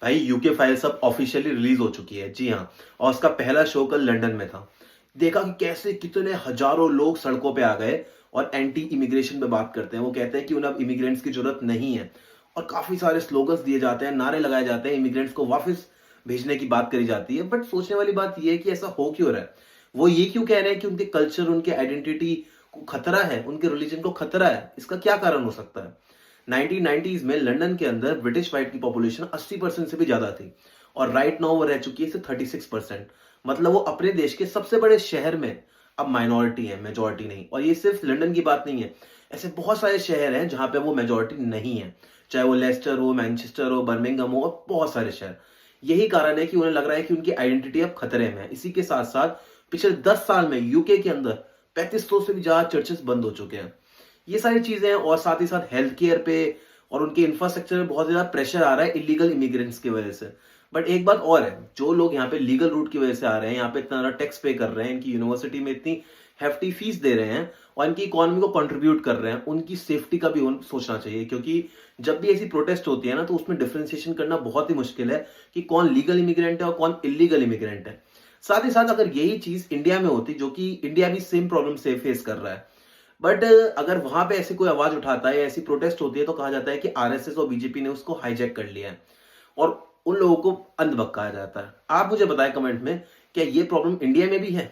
भाई UK files अब officially release हो चुकी है, जी हाँ। और उसका पहला शो कल लंदन में था। देखा कि कैसे कितने हजारों लोग सड़कों पे आ गए और एंटी इमिग्रेशन पे बात करते हैं। वो कहते हैं कि उन्हें अब इमिग्रेंट्स की जरूरत नहीं है, और काफी सारे स्लोगन्स दिए जाते हैं, नारे लगाए जाते हैं, इमिग्रेंट्स को वापस भेजने की बात करी जाती है। बट सोचने वाली बात यह है कि ऐसा हो क्यों रहा है। वो ये क्यों कह रहे हैं कि उनके कल्चर, उनके आइडेंटिटी को खतरा है, उनके रिलीजन को खतरा है। इसका क्या कारण हो सकता है। 1990s में लंदन के अंदर ब्रिटिश वाइट की पॉपुलेशन 80% से भी ज्यादा थी, और राइट नाउ वो रह चुकी है सिर्फ 36%। मतलब वो अपने देश के सबसे बड़े शहर में अब माइनॉरिटी है, मेजॉरिटी नहीं। और ये सिर्फ लंदन की बात नहीं है, ऐसे बहुत सारे शहर हैं जहां पे वो मेजॉरिटी नहीं है, चाहे वो लेस्टर हो, मैनचेस्टर हो, बर्मिंघम हो, और बहुत सारे शहर। यही कारण है कि उन्हें लग रहा है कि उनकी आइडेंटिटी अब खतरे में है। इसी के साथ साथ पिछले 10 साल में यूके के अंदर 3500 से भी ज्यादा चर्चेस बंद हो चुके हैं। ये सारी चीजें हैं, और साथ ही साथ हेल्थ केयर पे और उनके इंफ्रास्ट्रक्चर में बहुत ज्यादा प्रेशर आ रहा है इलीगल इमिग्रेंट्स की वजह से। बट एक बात और है, जो लोग यहाँ पे लीगल रूट की वजह से आ रहे हैं, यहाँ पे इतना ज्यादा टैक्स पे कर रहे हैं, इनकी यूनिवर्सिटी में इतनी हेफ्टी फीस दे रहे हैं और इनकी इकोनॉमी को कंट्रीब्यूट कर रहे हैं, उनकी सेफ्टी का भी सोचना चाहिए। क्योंकि जब भी ऐसी प्रोटेस्ट होती है ना, तो उसमें डिफरेंशिएशन करना बहुत ही मुश्किल है कि कौन लीगल इमिग्रेंट है और कौन इलीगल इमिग्रेंट है। साथ ही साथ अगर यही चीज इंडिया में होती, जो कि इंडिया भी सेम प्रॉब्लम से फेस कर रहा है, बट अगर वहां पे ऐसी कोई आवाज उठाता है, ऐसी प्रोटेस्ट होती है, तो कहा जाता है कि आरएसएस और बीजेपी ने उसको हाईजैक कर लिया है और उन लोगों को अंध बकाया जाता है। आप मुझे बताएं कमेंट में, क्या ये प्रॉब्लम इंडिया में भी है।